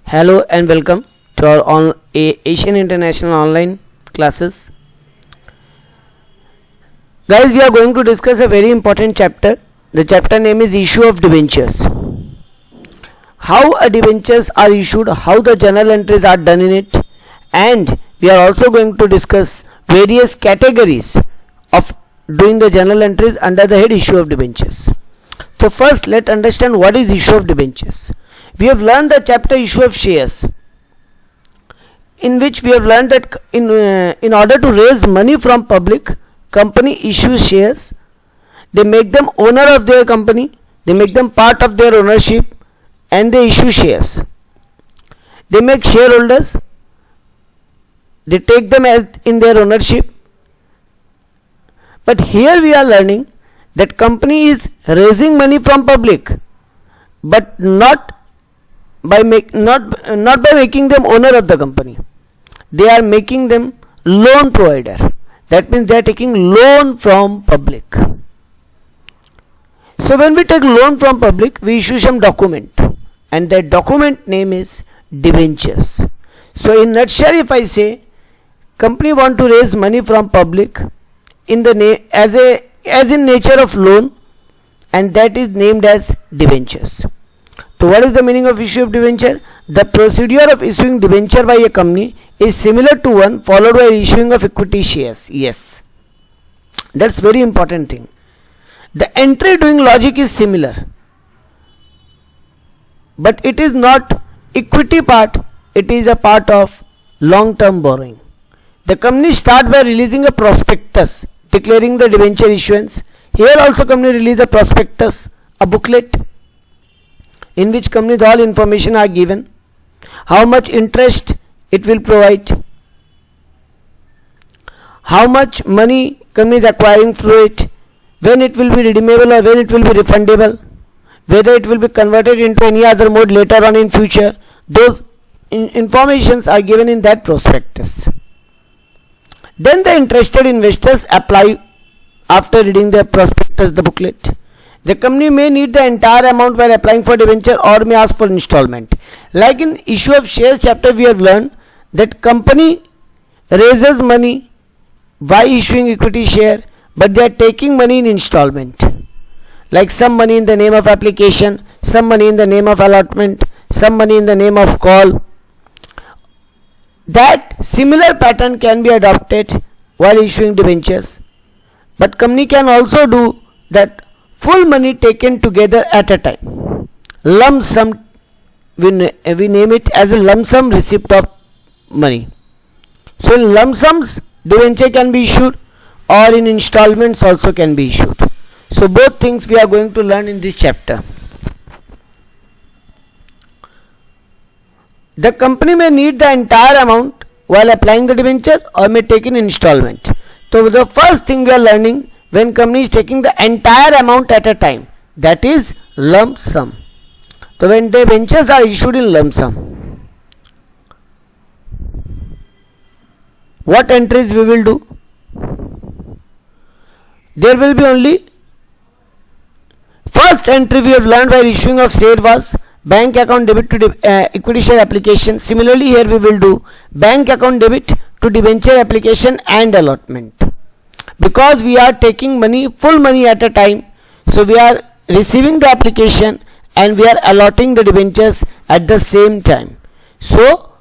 Hello and welcome to our Asian International Online classes. Guys, we are going to discuss a very important chapter. The chapter name is Issue of Debentures. How a debentures are issued, how the journal entries are done in it, and we are also going to discuss various categories of doing the journal entries under the head Issue of Debentures. So first, let's understand what is issue of debentures. We have learned the chapter issue of shares, in which we have learned that in order to raise money from public, company issues shares. They make them owner of their company, they make them part of their ownership, and they issue shares. They make shareholders, they take them as in their ownership. But here we are learning that company is raising money from public, but not by making them owner of the company. They are making them loan provider. That means they are taking loan from public. So when we take loan from public, we issue some document, and that document name is debentures. So in nutshell, if I say company want to raise money from public in the as in nature of loan, and that is named as debentures. So what is the meaning of issue of debenture? The procedure of issuing debenture by a company is similar to one followed by issuing of equity shares. Yes, that's very important thing. The entry doing logic is similar, but it is not equity part, it is a part of long term borrowing. The company start by releasing a prospectus declaring the debenture issuance. Here also company release a prospectus, a booklet, in which company's all information are given, how much interest it will provide, how much money company is acquiring through it, when it will be redeemable or when it will be refundable, whether it will be converted into any other mode later on in future. Those informations are given in that prospectus. Then the interested investors apply after reading the prospectus, the booklet. The company may need the entire amount while applying for debenture or may ask for installment. Like in issue of shares chapter, we have learned that company raises money by issuing equity share, but they are taking money in installment. Like some money in the name of application, some money in the name of allotment, some money in the name of call. That similar pattern can be adopted while issuing debentures, but company can also do that full money taken together at a time. Lump sum, we name it as a lump sum receipt of money. So in lump sums, debenture can be issued, or in installments also can be issued. So both things we are going to learn in this chapter. The company may need the entire amount while applying the debenture or may take in installment. So the first thing we are learning, when company is taking the entire amount at a time, that is lump sum. So when debentures are issued in lump sum, what entries we will do? There will be only first entry we have learned while issuing of share was bank account debit to equity share application. Similarly, here we will do bank account debit to debenture application and allotment. Because we are taking money, full money at a time, so we are receiving the application and we are allotting the debentures at the same time. So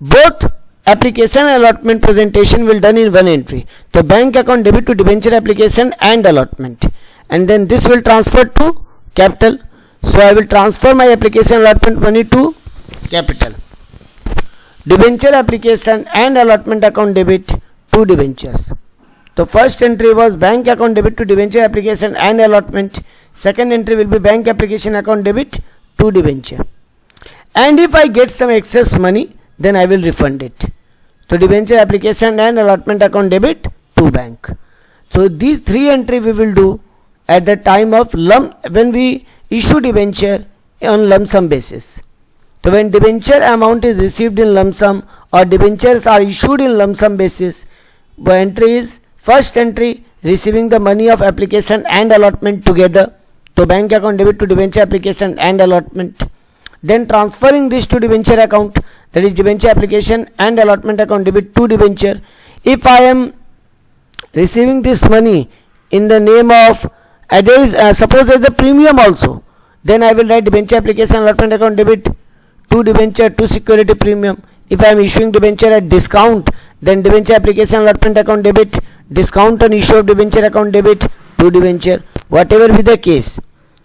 both application and allotment presentation will done in one entry. So bank account debit to debenture application and allotment, and then this will transfer to capital. So I will transfer my application allotment money to capital. Debenture application and allotment account debit to debentures. The first entry was bank account debit to debenture application and allotment. Second entry will be bank application account debit to debenture. And if I get some excess money, then I will refund it. So debenture application and allotment account debit to bank. So these three entry we will do at the time of when we issue debenture on lump sum basis. So when debenture amount is received in lump sum or debentures are issued in lump sum basis, the entry is first entry receiving the money of application and allotment together. So bank account debit to debenture application and allotment. then transferring this to debenture account, that is debenture application and allotment account debit to debenture. If I am receiving this money in the name of suppose there is a premium also, then I will write debenture application allotment account debit to debenture to security premium. If I am issuing debenture at discount, then debenture application allotment account debit, discount on issue of debenture account debit to debenture, whatever be the case.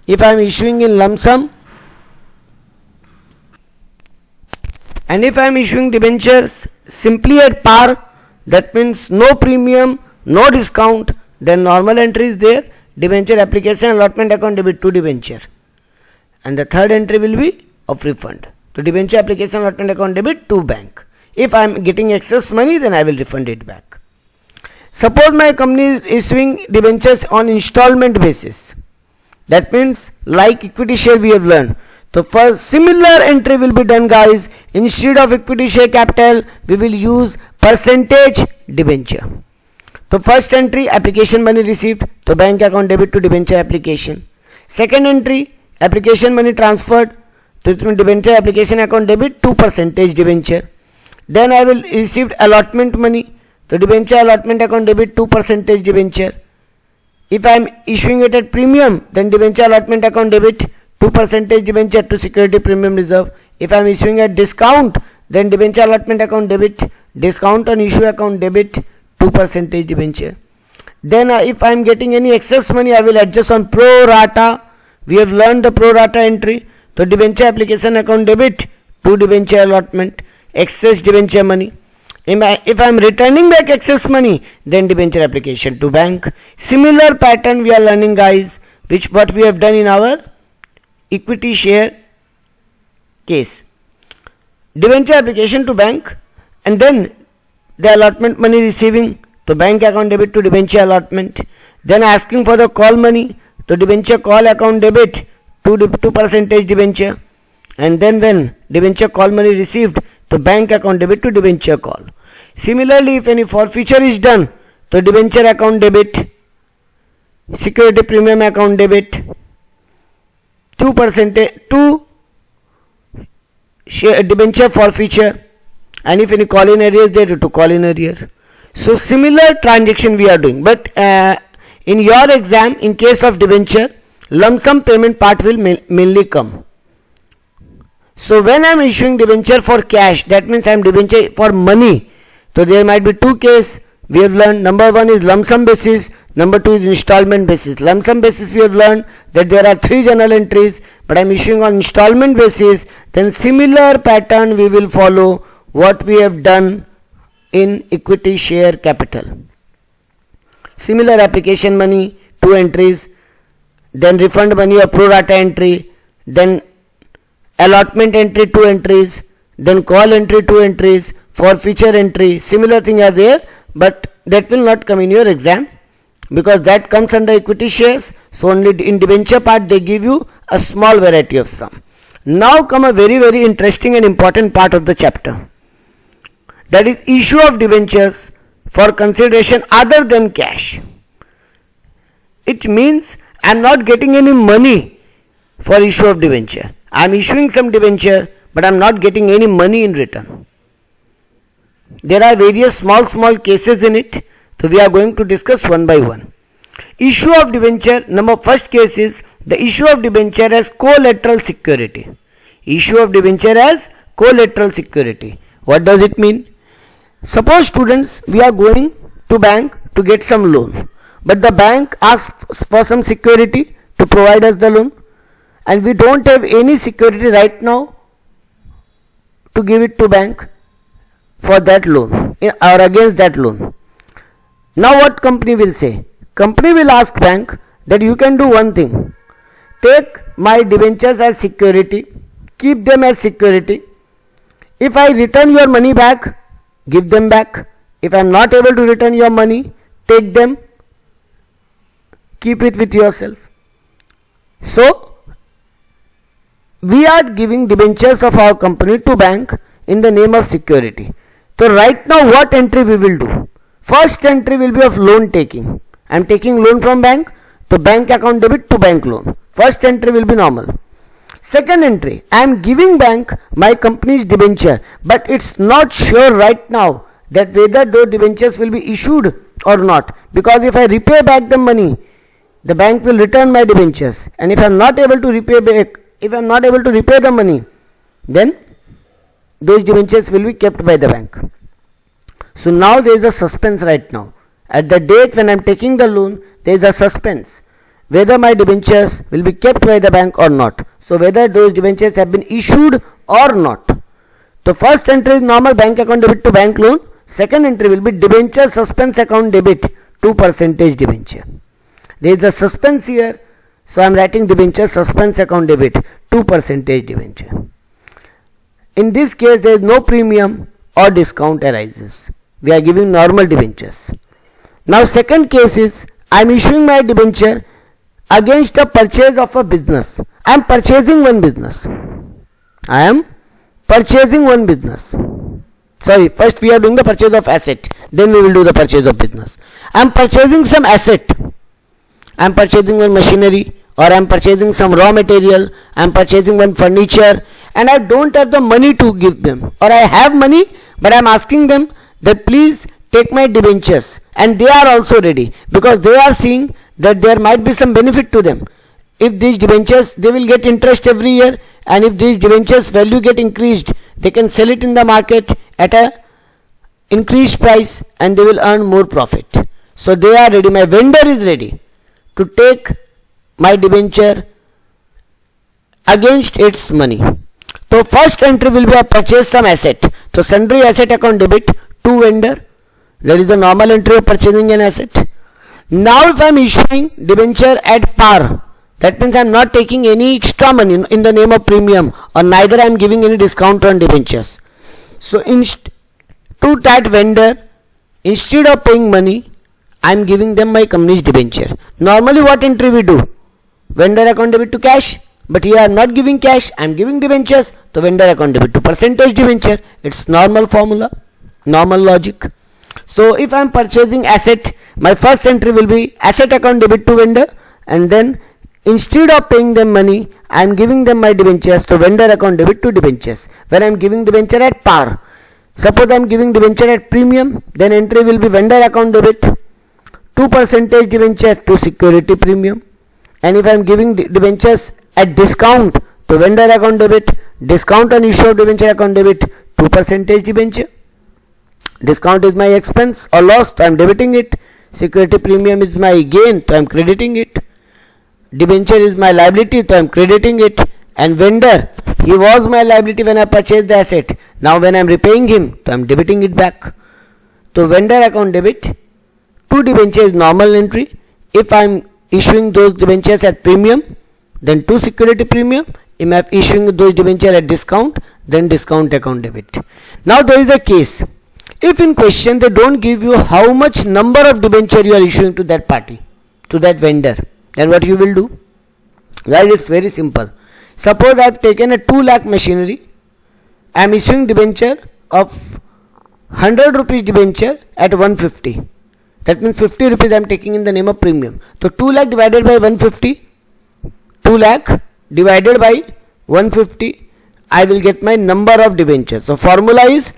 If I am issuing in lump sum, and if I am issuing debentures simply at par, that means no premium, no discount, then normal entry is there, debenture application allotment account debit to debenture, and the third entry will be of refund. So debenture application allotment account debit to bank. If I am getting excess money, then I will refund it back. Suppose my company is issuing debentures on installment basis. That means like equity share we have learned. So first similar entry will be done, guys. Instead of equity share capital, we will use percentage debenture. So first entry, application money received, so bank account debit to debenture application. Second entry, application money transferred, to debenture application account debit to percentage debenture. Then I will receive allotment money, so debenture allotment account debit to percentage debenture. If I am issuing it at premium, then debenture allotment account debit to percentage debenture to security premium reserve. If I am issuing at discount, then debenture allotment account debit, discount on issue account debit to percentage debenture. Then if I am getting any excess money, I will adjust on pro rata. We have learned the pro rata entry. So debenture application account debit to debenture allotment, excess debenture money. If I am returning back excess money, then debenture application to bank. Similar pattern we are learning, guys, which what we have done in our equity share case. Debenture application to bank, and then the allotment money receiving, to bank account debit to debenture allotment. Then asking for the call money, to debenture call account debit to percentage debenture, and then debenture call money received, to bank account debit to debenture call. Similarly, if any forfeiture is done, to debenture account debit, security premium account debit, to share debenture forfeiture, and if any call in arrears there, to call in arrear. So similar transaction we are doing, but in your exam, in case of debenture, lump sum payment part will mainly come. So when I am issuing debenture for cash, that means I am debenture for money. So there might be two cases we have learned. Number one is lump sum basis, number two is installment basis. Lump sum basis we have learned that there are three journal entries, but I am issuing on installment basis. Then similar pattern we will follow what we have done in equity share capital. Similar application money, two entries, then refund money or pro rata entry, then allotment entry, two entries, then call entry, two entries, forfeiture entry. Similar thing are there, but that will not come in your exam because that comes under equity shares. So only in debenture part they give you a small variety of sum. Now come a very interesting and important part of the chapter, that is issue of debentures for consideration other than cash. It means I am not getting any money for issue of debenture. I am issuing some debenture, but I am not getting any money in return. There are various small cases in it, so we are going to discuss one by one. Issue of debenture, first case is the issue of debenture as collateral security. Issue of debenture as collateral security. What does it mean? Suppose students, we are going to bank to get some loan, but the bank asks for some security to provide us the loan, and we don't have any security right now to give it to bank for that loan or against that loan. Now what company will say? Company will ask bank that you can do one thing. Take my debentures as security, keep them as security. If I return your money back, give them back. If I am not able to return your money, take them, keep it with yourself. So we are giving debentures of our company to bank in the name of security. So right now what entry we will do? First entry will be of loan taking. I am taking loan from bank, to bank account debit to bank loan. First entry will be normal. Second entry, I am giving bank my company's debenture, but it's not sure right now that whether those debentures will be issued or not, because if I repay back the money, the bank will return my debentures, and if I am not able to repay back, if I am not able to repay the money, then those debentures will be kept by the bank. So now there is a suspense right now. At the date when I am taking the loan, there is a suspense whether my debentures will be kept by the bank or not. So whether those debentures have been issued or not. So first entry is normal bank account debit to bank loan. Second entry will be debenture suspense account debit to percentage debenture. There is a suspense here, so I am writing debenture suspense account debit to percentage debenture. In this case, there is no premium or discount arises. We are giving normal debentures. Now second case is, I am issuing my debenture against the purchase of a business. I am purchasing one business. I am purchasing one business. Sorry, first we are doing the purchase of asset, then we will do the purchase of business. I am purchasing some asset. I am purchasing one machinery, or I am purchasing some raw material, I am purchasing one furniture, and I don't have the money to give them, or I have money but I am asking them that please take my debentures, and they are also ready because they are seeing that there might be some benefit to them. If these debentures, they will get interest every year, and if these debentures value get increased, they can sell it in the market at a increased price and they will earn more profit. So they are ready, my vendor is ready to take my debenture against its money. So first entry will be I purchase some asset. So sundry asset account debit to vendor. There is a normal entry of purchasing an asset. Now if I am issuing debenture at par, that means I am not taking any extra money in the name of premium, or neither I am giving any discount on debentures. So to that vendor, instead of paying money, I am giving them my company's debenture. Normally what entry we do? Vendor account debit to cash. But here I am not giving cash, I am giving debentures. So vendor account debit to percentage debenture. It's normal formula, normal logic. So if I am purchasing asset, my first entry will be asset account debit to vendor, and then instead of paying them money, I am giving them my debentures. So vendor account debit to debentures. When I am giving debenture at par, suppose I am giving debenture at premium, then entry will be vendor account debit to percentage debenture to security premium. And if I am giving debentures at discount, to vendor account debit, discount on issue of debenture account debit to percentage debenture. Discount is my expense or loss, so I am debiting it. Security premium is my gain, so I am crediting it. Debenture is my liability, so I am crediting it. And vendor, he was my liability when I purchased the asset. Now when I am repaying him, so I am debiting it back. So vendor account debit to debenture is normal entry. If I am issuing those debentures at premium, then to security premium. If I am issuing those debentures at discount, then discount account debit. Now there is a case. If in question they don't give you how much number of debenture you are issuing to that party, to that vendor, then what you will do? Guys, it's very simple. Suppose I have taken a 2 lakh machinery. I am issuing debenture of 100 rupees debenture at 150. That means 50 rupees I am taking in the name of premium. So 2 lakh divided by 150, 2 lakh divided by 150, I will get my number of debentures. So formula is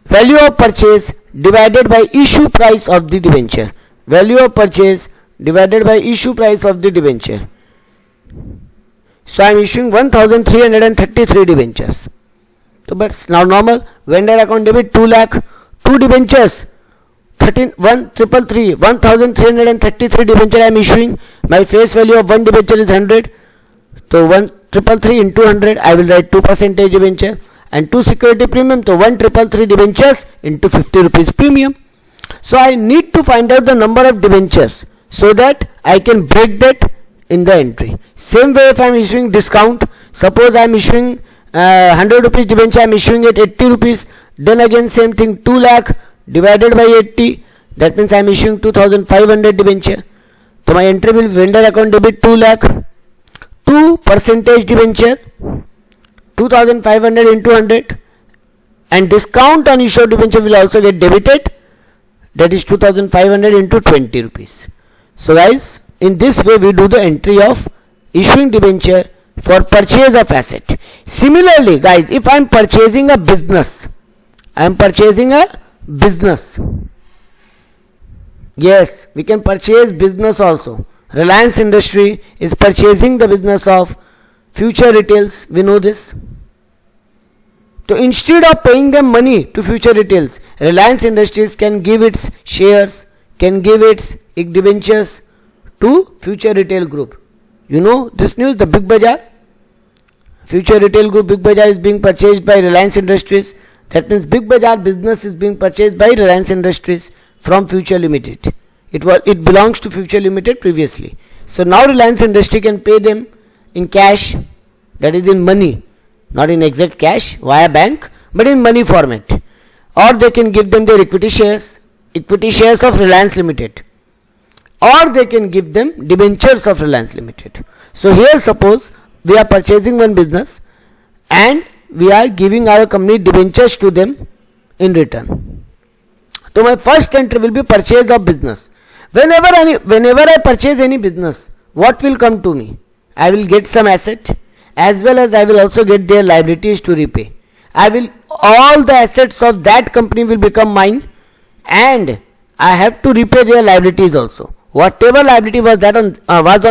value of purchase divided by issue price of the debenture. Value of purchase divided by issue price of the debenture. So I am issuing 1333 debentures. So but now normal vendor account debit 2 lakh, 2 debentures 1333 debenture I am issuing. My face value of one debenture is 100. So 1333 into 100, I will write 2% debenture, and 2 security premium, so 1333 debentures into 50 rupees premium. So I need to find out the number of debentures so that I can break that in the entry. Same way if I am issuing discount, suppose I am issuing 100 rupees debenture, I am issuing at 80 rupees, then again same thing, 2 lakh divided by 80, that means I am issuing 2500 debenture. So my entry will be vendor account debit 2 lakh, 2% debenture 2500 into 100, and discount on issue of debenture will also get debited, that is 2500 into 20 rupees. So guys, in this way we do the entry of issuing debenture for purchase of asset. Similarly, guys, if I am purchasing a business, yes, we can purchase business also. Reliance Industry is purchasing the business of Future Retails. We know this. So instead of paying them money to Future Retails, Reliance Industries can give its shares, can give its debentures to Future Retail Group. You know this news, the Big Bazaar. Future Retail Group, Big Bazaar is being purchased by Reliance Industries. That means Big Bazaar business is being purchased by Reliance Industries from Future Limited. It belongs to Future Limited previously. So now Reliance Industry can pay them in cash, that is in money, not in exact cash via bank, but in money format. Or they can give them their equity shares of Reliance Limited. Or they can give them debentures of Reliance Limited. So here suppose we are purchasing one business and we are giving our company debentures to them in return. So my first entry will be purchase of business. Whenever I purchase any business, what will come to me? I will get some asset, as well as I will also get their liabilities to repay. All the assets of that company will become mine, and I have to repay their liabilities also. Whatever liability was on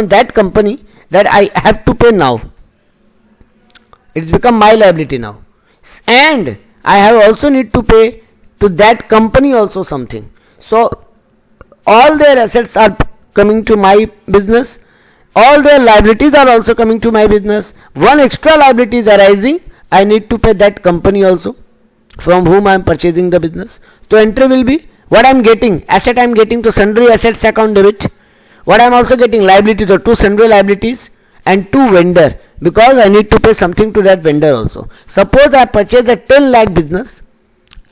that company, that I have to pay now. It's become my liability now, and I have also need to pay to that company also something. So all their assets are coming to my business, all their liabilities are also coming to my business. One extra liability is arising, I need to pay that company also from whom I am purchasing the business. So entry will be what I am getting, asset I am getting to sundry assets account debit, what I am also getting liability to 2 sundry liabilities and 2 vendor, because I need to pay something to that vendor also. Suppose I purchase a 10 lakh business,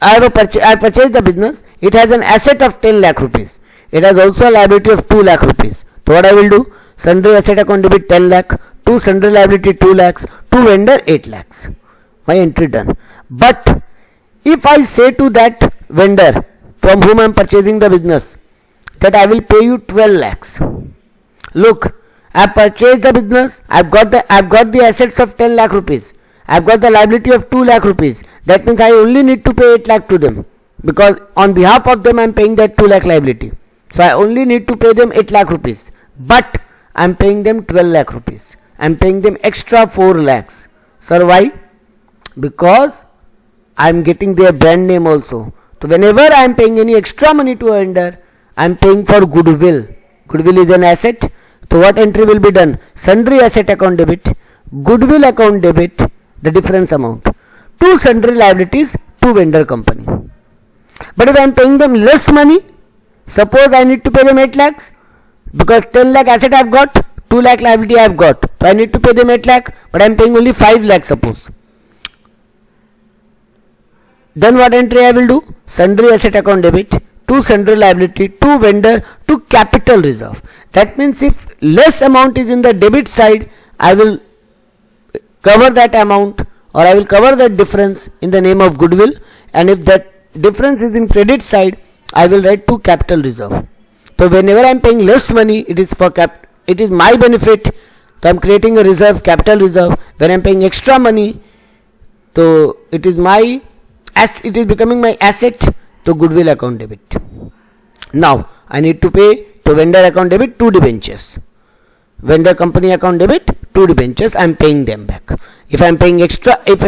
I purchased the business, it has an asset of 10 lakh rupees. It has also a liability of 2 lakh rupees. So what I will do? Sundry asset account debit 10 lakh, 2 sundry liability 2 lakhs, 2 vendor 8 lakhs. My entry done. But if I say to that vendor from whom I am purchasing the business that I will pay you 12 lakhs. Look, I purchased the business, I've got the assets of 10 lakh rupees. I've got the liability of 2 lakh rupees. That means I only need to pay 8 lakh to them, because on behalf of them I am paying that 2 lakh liability. So I only need to pay them 8 lakh rupees. But I am paying them 12 lakh rupees. I am paying them extra 4 lakhs. Sir, why? Because I am getting their brand name also. So whenever I am paying any extra money to a vendor, I am paying for goodwill. Goodwill is an asset. So what entry will be done? Sundry asset account debit, goodwill account debit, the difference amount. 2 sundry liabilities, 2 vendor company. But if I am paying them less money, suppose I need to pay them 8 lakhs, because 10 lakh asset I have got, 2 lakh liability I have got. So I need to pay them 8 lakh, but I am paying only 5 lakh suppose. Then what entry I will do? Sundry asset account debit, 2 sundry liability, 2 vendor, 2 capital reserve. That means if less amount is in the debit side, I will cover that amount, or I will cover that difference in the name of goodwill, and if that difference is in credit side, I will write to capital reserve. So whenever I am paying less money, it is my benefit. So I am creating a reserve, capital reserve. When I am paying extra money, so it is becoming my asset, to goodwill account debit. Now I need to pay to vendor account debit 2 debentures. Vendor company account debit 2 debentures, I am paying them back. If I am paying extra, if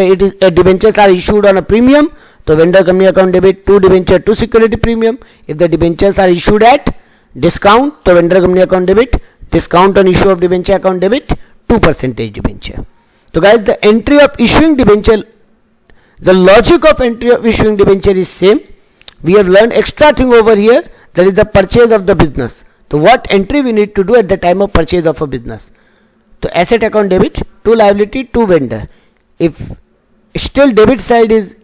debentures are issued on a premium, so vendor company account debit 2 debenture 2 security premium. If the debentures are issued at discount, so vendor company account debit discount on issue of debenture account debit 2% debenture. So guys, the entry of issuing debenture, the logic of entry of issuing debenture is same. We have learned extra thing over here, that is the purchase of the business. So what entry we need to do at the time of purchase of a business? So asset account debit, 2 liability, 2 vendor. If still debit side is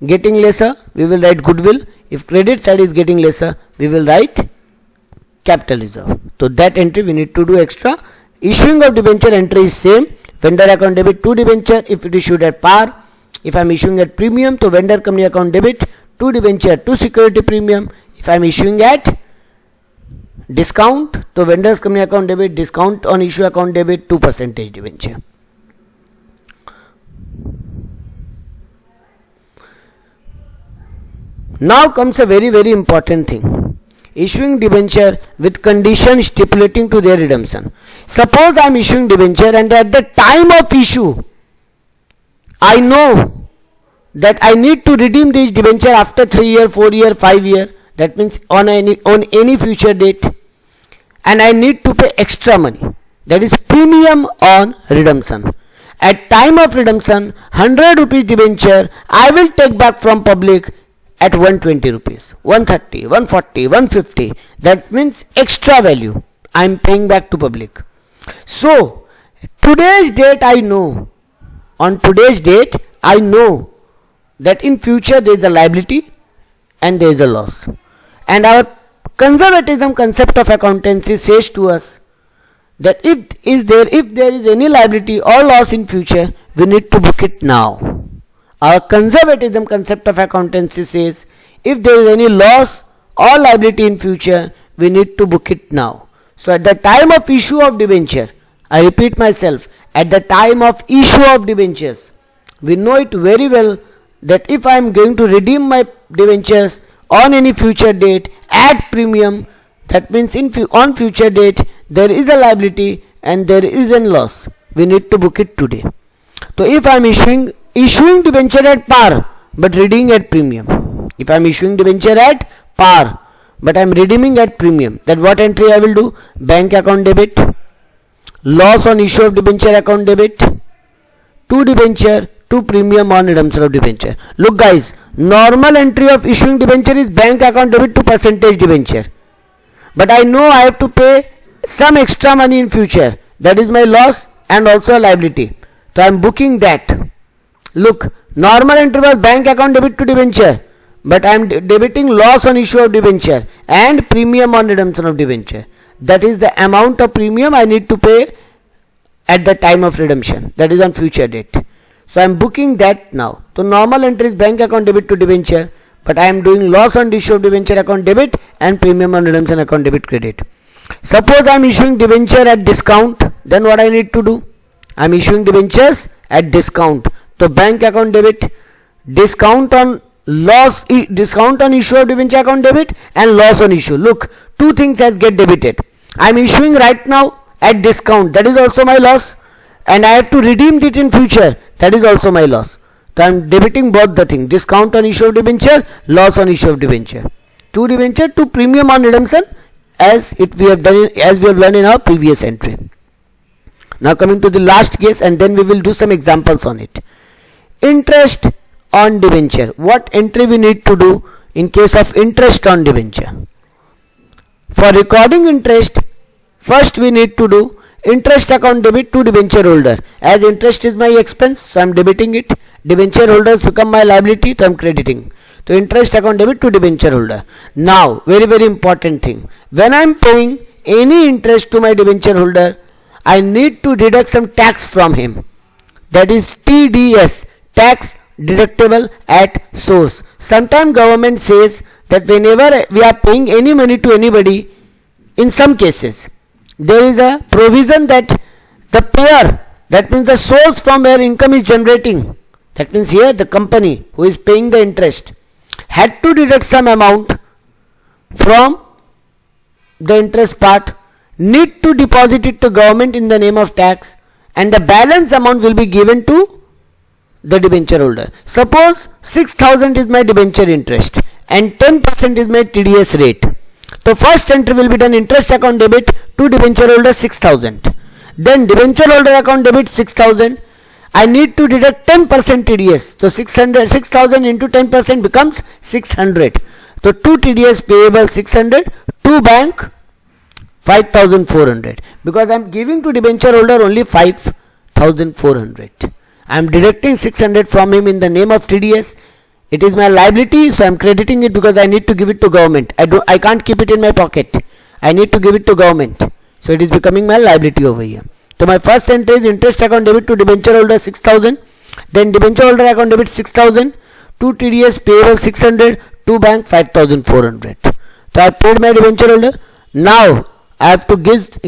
getting lesser, we will write goodwill. If credit side is getting lesser, we will write capital reserve. So that entry we need to do extra. Issuing of debenture entry is same. Vendor account debit 2 debenture if it is issued at par. If I am issuing at premium, so vendor company account debit 2 debenture 2 security premium. If I am issuing at discount, so vendors company account debit discount on issue account debit 2% debenture. Now comes a very very important thing. Issuing debenture with condition stipulating to their redemption. Suppose I am issuing debenture and at the time of issue I know that I need to redeem this debenture after 3 year, 4 year, 5 year, that means on any future date, and I need to pay extra money, that is premium on redemption. At time of redemption, 100 rupees debenture I will take back from public at 120 rupees, 130, 140, 150, that means extra value I am paying back to public. So today's date I know, on today's date I know that in future there is a liability and there is a loss, and our conservatism concept of accountancy says to us that if there is any liability or loss in future, we need to book it now. Our conservatism concept of accountancy says if there is any loss or liability in future, we need to book it now. So at the time of issue of debenture, I repeat myself, at the time of issue of debentures, we know it very well that if I am going to redeem my debentures on any future date at premium, that means on future date there is a liability and there is a loss, we need to book it today. So if I am issuing debenture at par but redeeming at premium, if I am issuing debenture at par but I am redeeming at premium, then what entry I will do? Bank account debit, loss on issue of debenture account debit, to debenture, to premium on redemption of debenture. Look guys, normal entry of issuing debenture is bank account debit to percentage debenture, but I know I have to pay some extra money in future, that is my loss and also a liability, so I am booking that. Look, normal entry was bank account debit to debenture, but I am debiting loss on issue of debenture and premium on redemption of debenture. That is the amount of premium I need to pay at the time of redemption, that is on future date. So I am booking that now. So normal entry is bank account debit to debenture, but I am doing loss on issue of debenture account debit and premium on redemption account debit credit. Suppose I am issuing debenture at discount, then what I need to do? I am issuing debentures at discount. So bank account debit, discount on loss, discount on issue of debenture account debit and loss on issue. Look, two things has get debited. I am issuing right now at discount, that is also my loss, and I have to redeem it in future, that is also my loss. So I am debiting both the things, discount on issue of debenture, loss on issue of debenture. To debenture, to premium on redemption, as we have learned in our previous entry. Now coming to the last case, and then we will do some examples on it. Interest on debenture. What entry we need to do in case of interest on debenture? For recording interest, first we need to do interest account debit to debenture holder. As interest is my expense, so I am debiting it. Debenture holders become my liability, so I am crediting. So interest account debit to debenture holder. Now very very important thing, when I am paying any interest to my debenture holder, I need to deduct some tax from him, that is TDS, tax deductible at source. Sometimes government says that whenever we are paying any money to anybody, in some cases there is a provision that the payer, that means the source from where income is generating, that means here the company who is paying the interest had to deduct some amount from the interest part, need to deposit it to government in the name of tax, and the balance amount will be given to the debenture holder. Suppose 6,000 is my debenture interest and 10% is my TDS rate. So first entry will be done interest account debit to debenture holder 6,000. Then debenture holder account debit 6,000. I need to deduct 10% TDS. So 6,000 into 10% becomes 600. So to TDS payable 600, to bank 5,400. Because I am giving to debenture holder only 5,400. I am deducting 600 from him in the name of TDS. It is my liability, so I am crediting it because I need to give it to government. I can't keep it in my pocket. I need to give it to government. So it is becoming my liability over here. So my first entry is interest account debit to debenture holder 6,000. Then debenture holder account debit 6,000. To TDS payable 600. To bank 5,400. So I paid my debenture holder. Now I have to deposit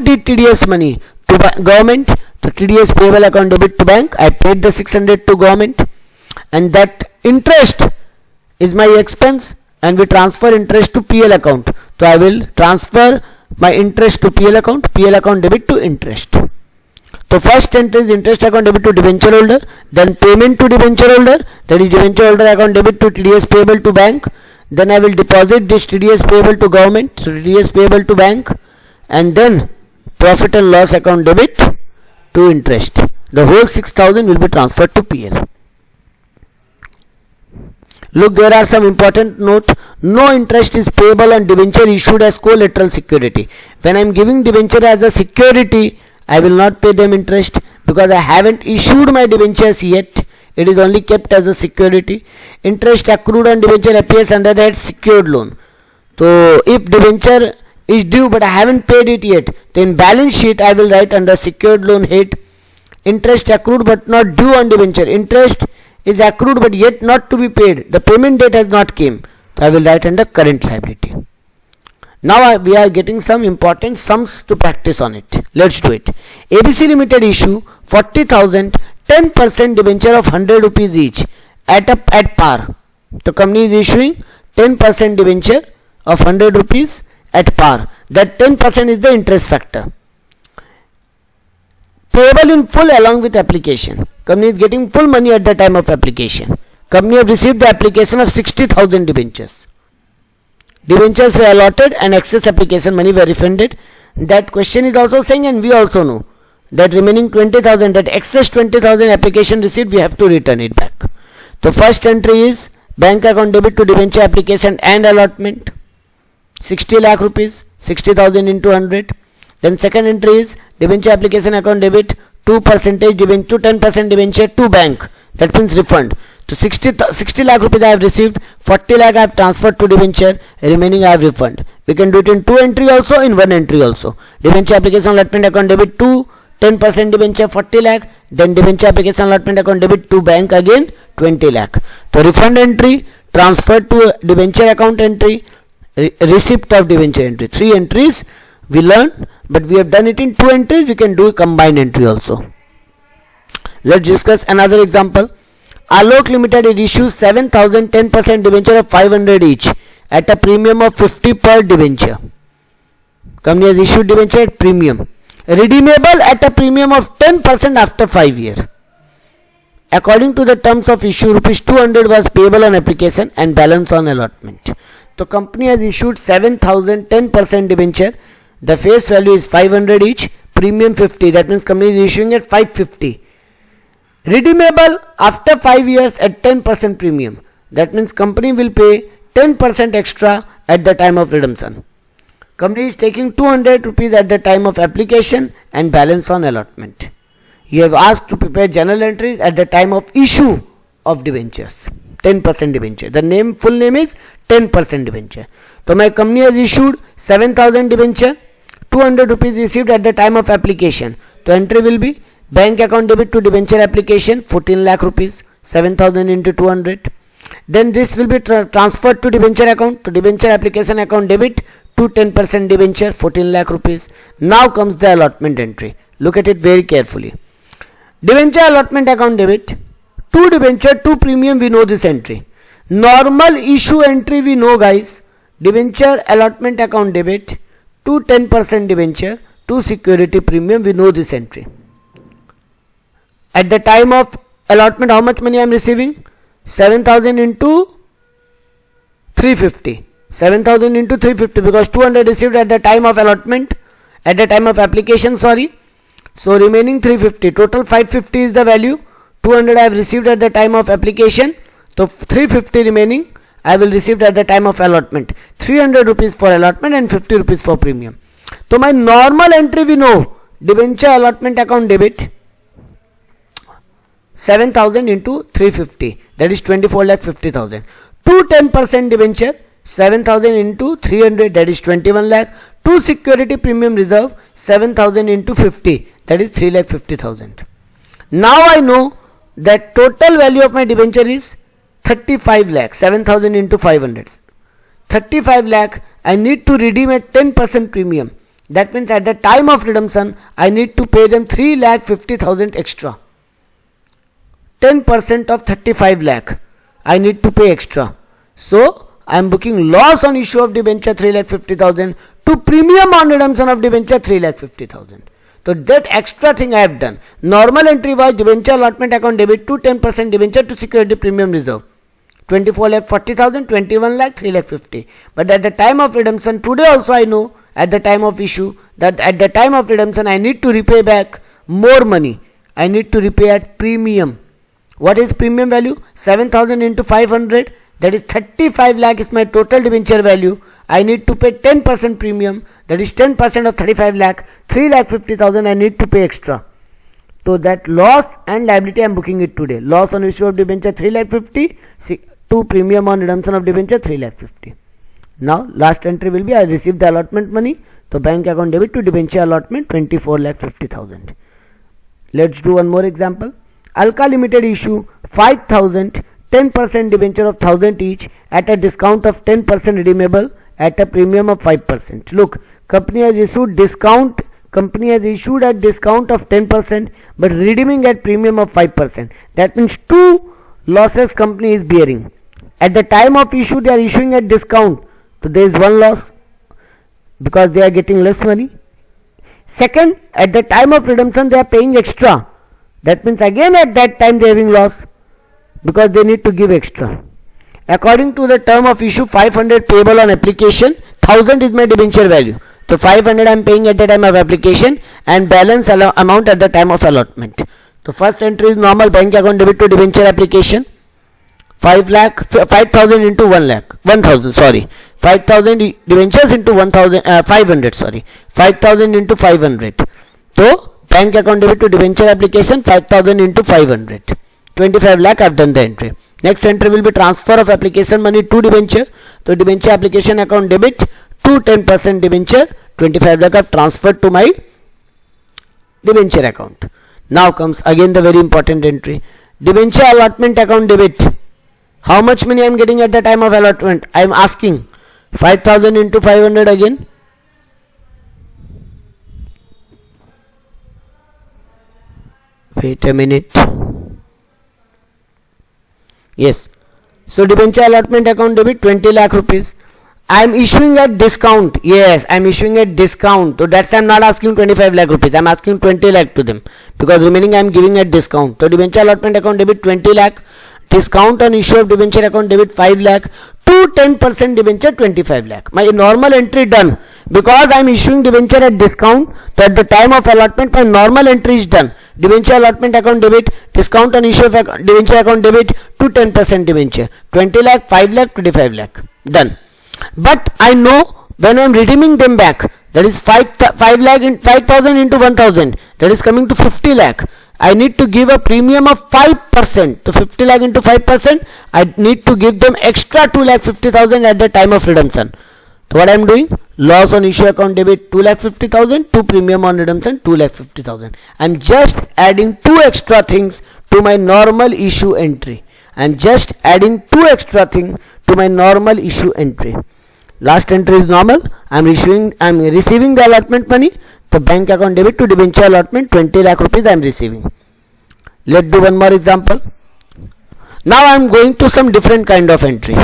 the TDS money to government. So TDS payable account debit to bank. I paid the 600 to government, and that interest is my expense and we transfer interest to PL account. So I will transfer my interest to PL account debit to interest. So first entry is interest account debit to debenture holder, then payment to debenture holder, that is debenture holder account debit to TDS payable to bank, then I will deposit this TDS payable to government, so TDS payable to bank, and then profit and loss account debit to interest. The whole 6,000 will be transferred to PL. Look, there are some important note. No interest is payable on debenture issued as collateral security. When I am giving debenture as a security, I will not pay them interest because I haven't issued my debentures yet. It is only kept as a security. Interest accrued on debenture appears under the head secured loan. So if debenture is due but I haven't paid it yet, then balance sheet I will write under secured loan head. Interest accrued but not due on debenture. Interest is accrued but yet not to be paid. The payment date has not came. So I will write under current liability. Now we are getting some important sums to practice on it. Let's do it. ABC Limited issue 40,000 10% debenture of 100 rupees each at par. The company is issuing 10% debenture of 100 rupees at par. That 10% is the interest factor. Payable in full along with application. Company is getting full money at the time of application. Company have received the application of 60,000 debentures. Debentures were allotted and excess application money were refunded. That question is also saying, and we also know that remaining 20,000, that excess 20,000 application received, we have to return it back. The first entry is bank account debit to debenture application and allotment 60 lakh rupees, 60,000 into 100. Then second entry is debenture application account debit 2% debenture, 10% debenture to bank, that means refund. So 60 lakh rupees I have received, 40 lakh I have transferred to debenture, remaining I have refund. We can do it in 2 entry also, in 1 entry also. Debenture application allotment account debit to 10% debenture 40 lakh, then debenture application allotment account debit to bank again 20 lakh. So refund entry, transfer to debenture account entry, receipt of debenture entry. 3 entries we learned, but we have done it in 2 entries. We can do a combined entry also. Let's discuss another example. Alok Limited issues 7,000 10% debenture of 500 each at a premium of 50 per debenture. Company has issued debenture at premium. Redeemable at a premium of 10% after 5 years. According to the terms of issue, rupees 200 was payable on application and balance on allotment. The company has issued 7,000 10% debenture. The face value is 500 each, premium 50. That means company is issuing at 550. Redeemable after 5 years at 10% premium. That means company will pay 10% extra at the time of redemption. Company is taking 200 rupees at the time of application and balance on allotment. You have asked to prepare journal entries at the time of issue of debentures. 10% debenture. The full name is 10% debenture. So my company has issued 7,000 debenture, 200 rupees received at the time of application. So entry will be bank account debit to debenture application 14 lakh rupees, 7,000 into 200. Then this will be transferred to debenture account, to debenture application account debit to 10% debenture 14 lakh rupees. Now comes the allotment entry. Look at it very carefully. Debenture allotment account debit, 2 debenture, 2 premium, we know this entry. Normal issue entry we know, guys. Debenture allotment account debit, 2 10% debenture, 2 security premium, we know this entry. At the time of allotment, how much money I am receiving? 7,000 into 350. 7,000 into 350 because 200 received at the time of allotment, at the time of application, sorry. So remaining 350. Total 550 is the value. 200 I have received at the time of application. So 350 remaining I will receive at the time of allotment. 300 rupees for allotment and 50 rupees for premium. So my normal entry we know, debenture allotment account debit 7,000 into 350, that is 24,50,000. 2 10% debenture 7,000 into 300, that is 21 lakh. 2 security premium reserve 7,000 into 50, that is 3,50,000. Now I know that total value of my debenture is 35 lakh, 7,000 into 500. 35 lakh I need to redeem at 10% premium. That means at the time of redemption I need to pay them 3,50,000 extra. 10% of 35 lakh I need to pay extra. So I am booking loss on issue of debenture 3,50,000 to premium on redemption of debenture 3,50,000. So that extra thing I have done. Normal entry was debenture allotment account debit to 10% debenture to security premium reserve. 24,40,000, 21 lakh, 3,50,000. But at the time of redemption, today also I know at the time of issue that at the time of redemption I need to repay back more money. I need to repay at premium. What is premium value? 7,000 into 500. That is 35 lakh is my total debenture value. I need to pay 10% premium. That is 10% of 35 lakh. 3,50,000 I need to pay extra. So that loss and liability I am booking it today. Loss on issue of debenture 3,50,000 to premium on redemption of debenture 3,50,000. Now last entry will be I received the allotment money. So bank account debit to debenture allotment 24,50,000. Let's do one more example. Alka Limited issue 5,000 10% debenture of 1,000 each at a discount of 10% redeemable at a premium of 5%. Look, company has issued discount. Company has issued at discount of 10% but redeeming at premium of 5%. That means two losses company is bearing. At the time of issue they are issuing at discount. So there is one loss because they are getting less money. Second, at the time of redemption they are paying extra. That means again at that time they are having loss because they need to give extra. According to the term of issue, 500 payable on application, 1,000 is my debenture value. So 500 I am paying at the time of application and balance amount at the time of allotment. So first entry is normal bank account debit to debenture application. 5,000 into 1,000 sorry. 5,000 debentures into 500 sorry. 5,000 into 500. So bank account debit to debenture application 5,000 into 500. 25 lakh I have done the entry. Next entry will be transfer of application money to debenture. So debenture application account debit to 10% debenture 25 lakh I have transferred to my debenture account. Now comes again the very important entry. Debenture allotment account debit. How much money I am getting at the time of allotment? I am asking 5,000 into 500 again. Wait a minute. Yes. So debenture allotment account debit 20 lakh rupees. I am issuing at discount. Yes, I am issuing at discount. So that's I am not asking 25 lakh rupees. I am asking 20 lakh to them because remaining I am giving at discount. So debenture allotment account debit 20 lakh. Discount on issue of debenture account debit 5 lakh to 10% debenture 25 lakh. My normal entry done because I am issuing debenture at discount. So at the time of allotment my normal entry is done. Debenture allotment account debit, discount on issue of debenture account debit to 10% debenture 20 lakh, 5 lakh, 25 lakh. Done. But I know when I am redeeming them back, that is 5 lakh in 5,000 into 1,000, that is coming to 50 lakh. I need to give a premium of 5%. So 50 lakh into 5%, I need to give them extra 2,50,000 at the time of redemption. So what I am doing? Loss on issue account debit 2,50,000 to premium on redemption 2,50,000. I am just adding two extra things to my normal issue entry. I am just adding two extra things to my normal issue entry. Last entry is normal. I am receiving the allotment money. The bank account debit to debenture allotment 20 lakh rupees I am receiving. Let's do one more example. Now I am going to some different kind of entry.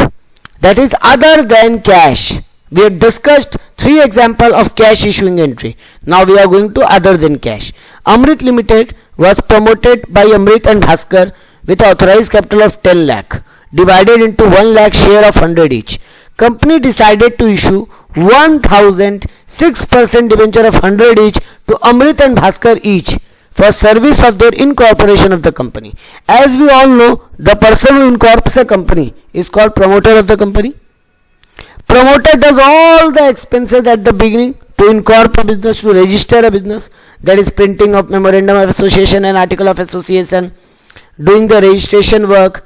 That is other than cash. We have discussed 3 examples of cash issuing entry. Now we are going to other than cash. Amrit Limited was promoted by Amrit and Bhaskar with authorized capital of 10 lakh divided into 1 lakh share of 100 each. Company decided to issue 1,006% debenture of 100 each to Amrit and Bhaskar each for service of their incorporation of the company. As we all know, the person who incorporates a company is called promoter of the company. Promoter does all the expenses at the beginning to incorporate a business, to register a business, that is printing of memorandum of association and article of association, doing the registration work,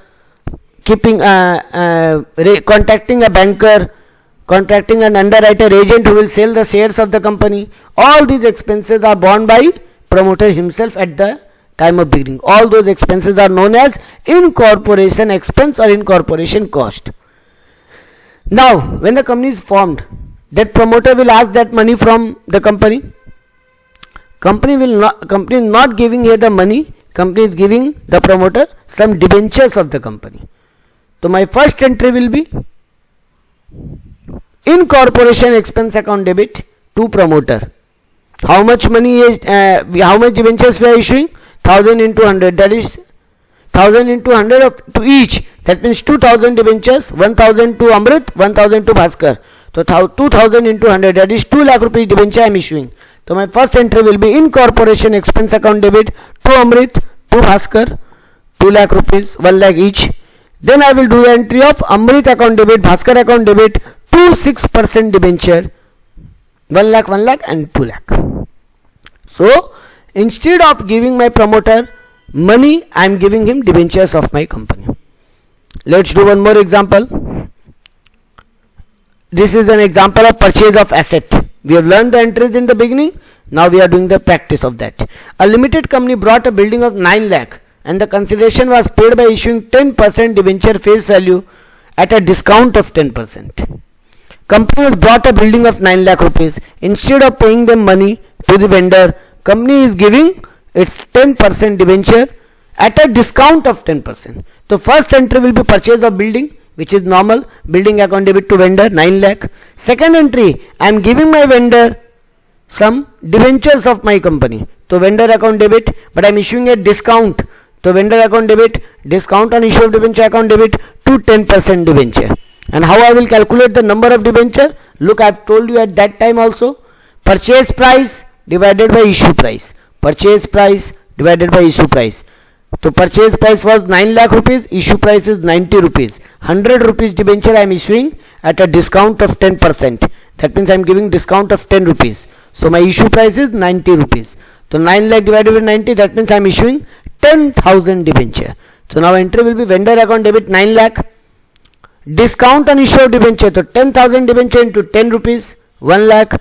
keeping contacting a banker, contracting an underwriter agent who will sell the shares of the company. All these expenses are borne by promoter himself at the time of beginning. All those expenses are known as incorporation expense or incorporation cost. Now when the company is formed, that promoter will ask that money from the company. Company is not giving here the money. Company is giving the promoter some debentures of the company. So my first entry will be Incorporation expense account debit to promoter. How much money is, how much debentures we are issuing? 1000 into 100, that is 1000 into 100 to each. That means 2000 debentures, 1000 to Amrit, 1000 to Bhaskar. So 2000 into 100, that is 2 lakh rupees debenture I am issuing. So my first entry will be incorporation expense account debit to Amrit, to Bhaskar, 2 lakh rupees, 1 lakh each. Then I will do the entry of Amrit account debit, Bhaskar account debit to 6% debenture, 1 lakh and 2 lakh. So instead of giving my promoter money, I am giving him debentures of my company. Let's do one more example. This is an example of purchase of asset. We have learned the entries in the beginning. Now we are doing the practice of that. A limited company brought a building of 9 lakh and the consideration was paid by issuing 10% debenture face value at a discount of 10%. Company has brought a building of 9 lakh rupees. Instead of paying them money to the vendor, company is giving its 10% debenture at a discount of 10%. The first entry will be purchase of building, which is normal, building account debit to vendor 9 lakh. Second entry, I am giving my vendor some debentures of my company. So vendor account debit, but I am issuing a discount. So vendor account debit, discount on issue of debenture account debit to 10% debenture. And how I will calculate the number of debenture? Look, I have told you at that time also. Purchase price divided by issue price. Purchase price divided by issue price. So purchase price was 9 lakh rupees, issue price is 90 rupees. 100 rupees debenture I am issuing at a discount of 10%. That means I am giving discount of 10 rupees. So my issue price is 90 rupees. So 9 lakh divided by 90, that means I am issuing 10,000 debenture. So now entry will be vendor account debit 9 lakh. Discount on issue of debenture. So 10,000 debenture into 10 rupees, 1 lakh to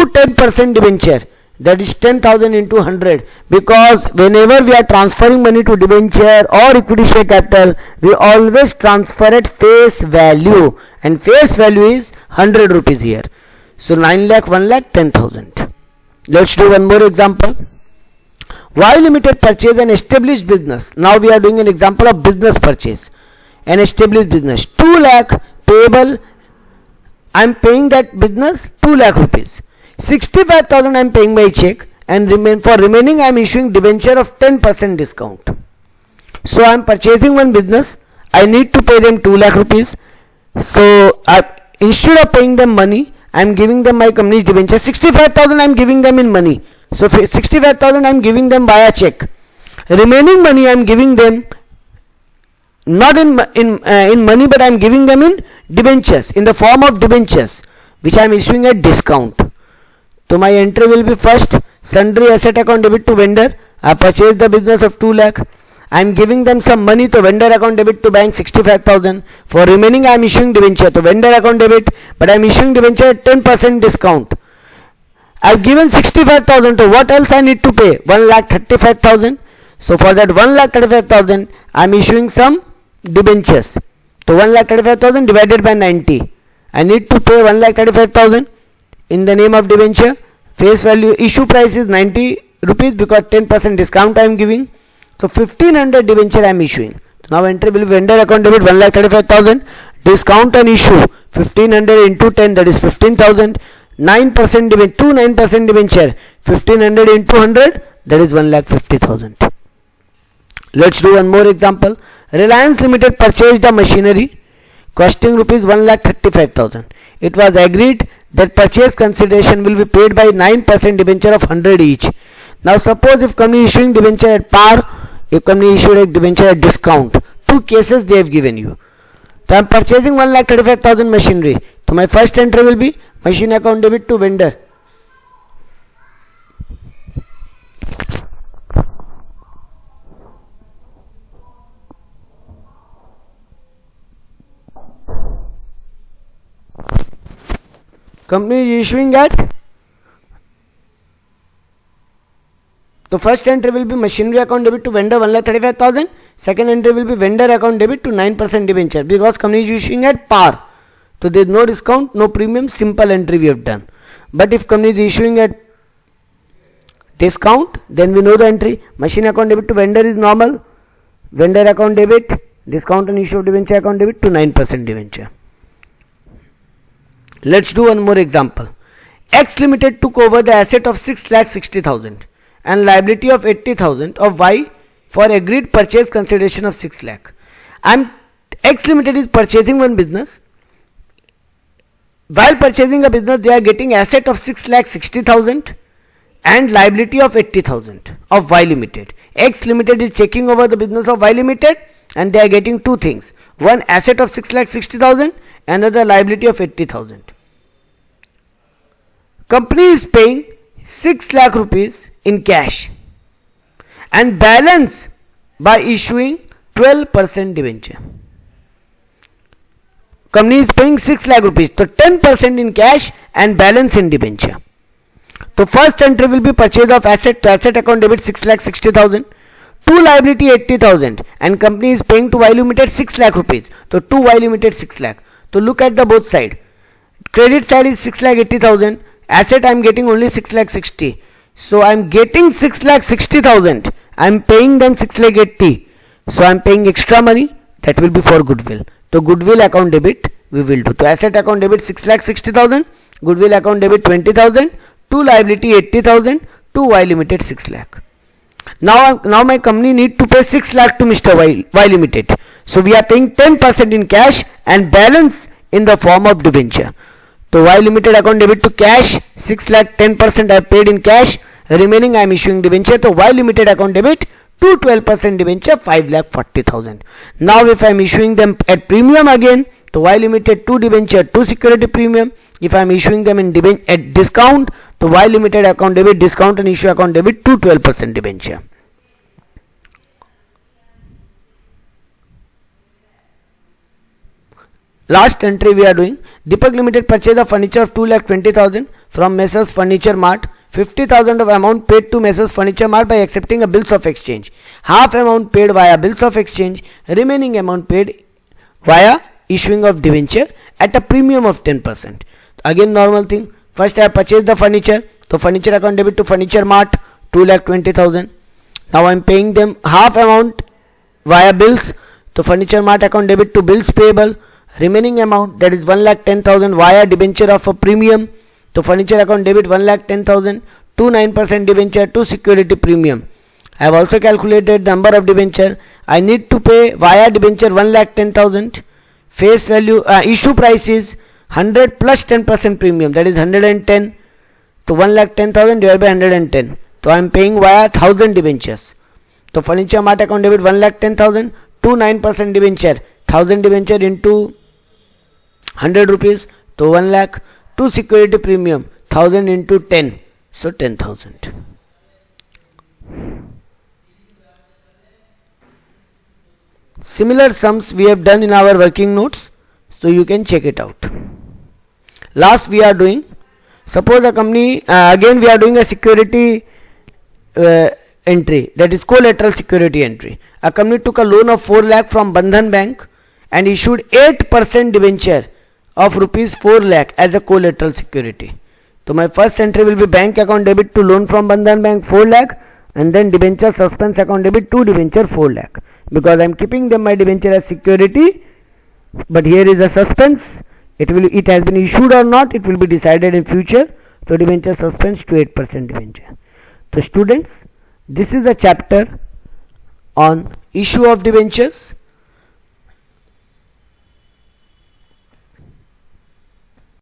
10% debenture. That is 10,000 into 100, because whenever we are transferring money to debenture or equity share capital, we always transfer at face value, and face value is 100 rupees here. So 9 lakh, 1 lakh, 10,000. Let's do one more example. Y Limited purchase an established business. Now we are doing an example of business purchase. An established business. 2 lakh payable. I am paying that business 2 lakh rupees. 65,000 I am paying by check, and for remaining I am issuing debenture of 10% discount. So I am purchasing one business. I need to pay them 2 lakh rupees. So instead of paying them money, I am giving them my company's debenture. 65,000 I am giving them in money. So 65,000 I am giving them via check. Remaining money I am giving them not in money, but I am giving them in debentures, in the form of debentures, which I am issuing at discount. So my entry will be first sundry asset account debit to vendor. I purchased the business of 2 lakh. I am giving them some money to vendor account debit to bank 65,000. For remaining I am issuing debenture to vendor account debit, but I am issuing debenture at 10% discount. I have given 65,000 to what else I need to pay? 1,35,000. So for that 1,35,000 I am issuing some debentures. So 1,35,000 divided by 90. I need to pay 1,35,000 in the name of debenture. Face value, issue price is 90 rupees because 10% discount I am giving. So 1500 debenture I am issuing. So now entry will be vendor account debit 1,35,000. Discount on issue 1500 into 10, that is 15,000. 9% debenture, 9% debenture, 1500 into 100, that is 1,50,000. Let's do one more example. Reliance Limited purchased a machinery costing rupees 1,35,000. It was agreed that purchase consideration will be paid by 9% debenture of 100 each. Now suppose if company issuing debenture at par, if company issued a debenture at discount, two cases they have given you. So I am purchasing 1,35,000 machinery. So my first entry will be machine account debit to vendor. Company is issuing at, the first entry will be machinery account debit to vendor 1,35,000. Second entry will be vendor account debit to 9% debenture, because company is issuing at par. So there is no discount, no premium, simple entry we have done. But if company is issuing at discount, then we know the entry. Machine account debit to vendor is normal. Vendor account debit, discount on issue of debenture account debit to 9% debenture. Let's do one more example. X Limited took over the asset of 6,60,000 and liability of 80,000 of Y for agreed purchase consideration of 6 lakh. X Limited is purchasing one business. While purchasing a business, they are getting asset of 6,60,000 and liability of 80,000 of Y Limited. X Limited is taking over the business of Y Limited and they are getting two things. One asset of 6,60,000, another liability of 80,000. Company is paying 6 lakh rupees in cash and balance by issuing 12% debenture. Company is paying 6 lakh rupees, so 10% in cash and balance in debenture. So first entry will be purchase of asset, to asset account debit 6,60,000, to liability 80,000, and company is paying to Y Limited 6 lakh rupees. So to Y Limited 6 lakh. So look at the both side. Credit side is 6,80,000. Asset I am getting only 6,60,000. So I am getting 6,60,000. I am paying them 6,80,000. So I am paying extra money. That will be for goodwill. So goodwill account debit we will do. So asset account debit 6,60,000. Goodwill account debit 20,000. To liability 80,000. To Y Limited 6 lakh. Now my company need to pay 6 lakh to Mr. Y Limited. So we are paying 10% in cash and balance in the form of debenture. So Y Limited account debit to cash 6 lakh, 10% I have paid in cash, remaining I am issuing debenture. So Y Limited account debit to 12% debenture 5,40,000. Now if I am issuing them at premium again, so Y Limited to debenture to security premium. If I am issuing them in at discount, so Y Limited account debit discount and issue account debit to 12% debenture. Last entry we are doing. Deepak Limited purchase of furniture of 2,20,000 from Messrs Furniture Mart. 50,000 of amount paid to Messrs Furniture Mart by accepting a bills of exchange. Half amount paid via bills of exchange. Remaining amount paid via issuing of debenture at a premium of 10%. Again normal thing. First I have purchased the furniture. So furniture account debit to Furniture Mart 2,20,000. Now I am paying them half amount via bills. So Furniture Mart account debit to bills payable. Remaining amount, that is 1,10,000 via debenture of a premium. So furniture account debit 1,10,000 to 9% debenture to security premium. I have also calculated the number of debenture. I need to pay via debenture 1,10,000. Face value issue price is 100 plus 10% premium, that is 110. So 1,10,000 divided by 110. So I am paying via 1,000 debentures. So Furniture Mart account debit 1,10,000 to 9% debenture. 1,000 debenture into 100 rupees, to 1 lakh. To security premium 1,000 into 10, so 10,000. Similar sums we have done in our working notes, so you can check it out. Last we are doing, suppose a company again we are doing a security entry, that is collateral security entry. A company took a loan of 4 lakh from Bandhan Bank and issued 8% debenture of rupees 4 lakh as a collateral security. So my first entry will be bank account debit to loan from Bandhan Bank 4 lakh and then debenture suspense account debit to debenture 4 lakh. Because I am keeping them my debenture as security, but here is a suspense. It has been issued or not, it will be decided in future. So debenture suspense to 8% debenture. So students, this is a chapter on issue of debentures.